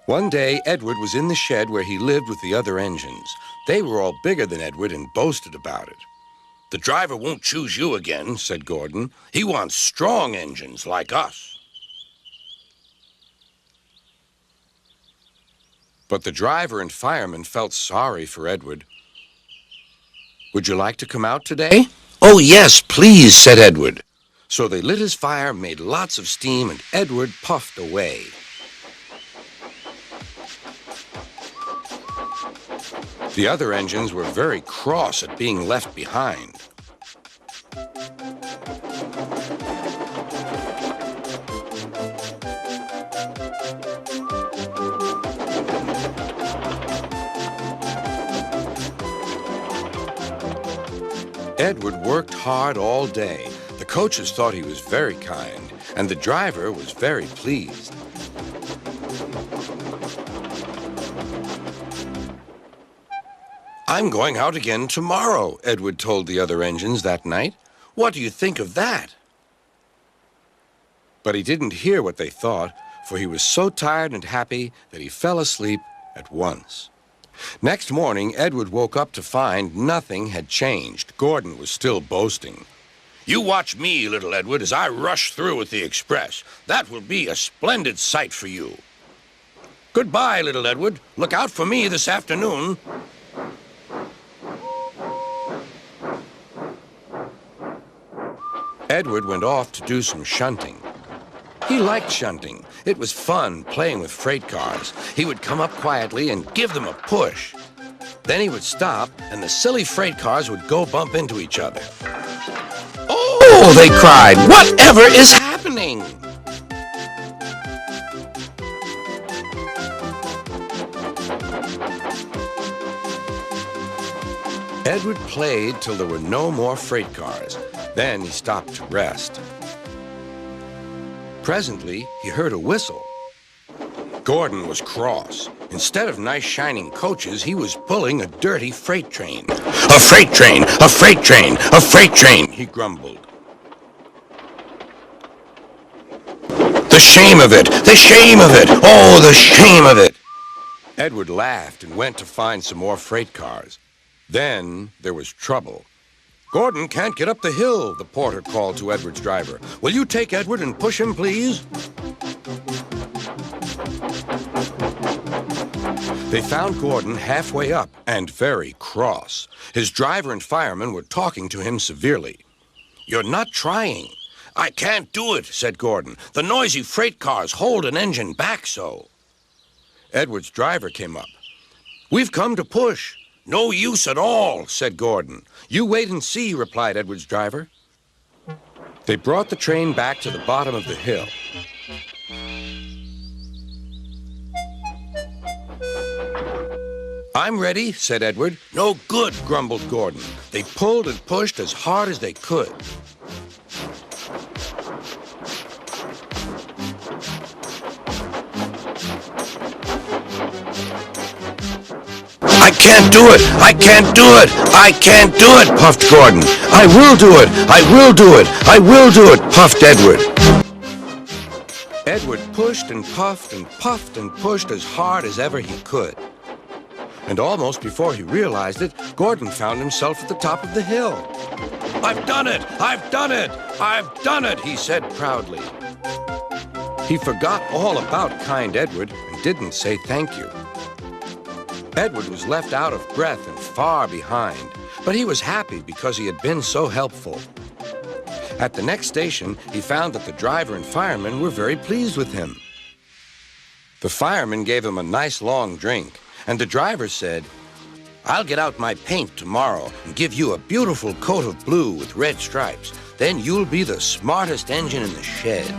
One day, Edward was in the shed where he lived with the other engines. They were all bigger than Edward and boasted about it. "The driver won't choose you again," said Gordon. "He wants strong engines like us." But the driver and fireman felt sorry for Edward. "Would you like to come out today?" "Oh, yes, please," said Edward. So they lit his fire, made lots of steam, and Edward puffed away. The other engines were very cross at being left behind. Edward worked hard all day. The coaches thought he was very kind, and the driver was very pleased. "I'm going out again tomorrow," Edward told the other engines that night. "What do you think of that?" But he didn't hear what they thought, for he was so tired and happy that he fell asleep at once. Next morning, Edward woke up to find nothing had changed. Gordon was still boasting. "You watch me, little Edward, as I rush through with the express. That will be a splendid sight for you. Goodbye, little Edward. Look out for me this afternoon." Edward went off to do some shunting. He liked shunting. It was fun playing with freight cars. He would come up quietly and give them a push. Then he would stop, and the silly freight cars would go bump into each other. "Oh!" they cried. "Whatever is happening?" Edward played till there were no more freight cars. Then he stopped to rest. Presently, he heard a whistle. Gordon was cross. Instead of nice shining coaches, he was pulling a dirty freight train. "A freight train! A freight train! A freight train!" he grumbled. "The shame of it! The shame of it! Oh, the shame of it!" Edward laughed and went to find some more freight cars. Then there was trouble. "Gordon can't get up the hill," the porter called to Edward's driver. "Will you take Edward and push him, please?" They found Gordon halfway up and very cross. His driver and fireman were talking to him severely. "You're not trying." "I can't do it," said Gordon. "The noisy freight cars hold an engine back so." Edward's driver came up. "We've come to push." "No use at all," said Gordon. "You wait and see," replied Edward's driver. They brought the train back to the bottom of the hill. "I'm ready," said Edward. "No good," grumbled Gordon. They pulled and pushed as hard as they could. "I can't do it! I can't do it! I can't do it!" puffed Gordon. "I will do it! I will do it! I will do it!" puffed Edward. Edward pushed and puffed and puffed and pushed as hard as ever he could. And almost before he realized it, Gordon found himself at the top of the hill. "I've done it! I've done it! I've done it!" he said proudly. He forgot all about kind Edward and didn't say thank you. Edward was left out of breath and far behind, but he was happy because he had been so helpful. At the next station, he found that the driver and fireman were very pleased with him. The fireman gave him a nice long drink, and the driver said, "I'll get out my paint tomorrow and give you a beautiful coat of blue with red stripes. Then you'll be the smartest engine in the shed."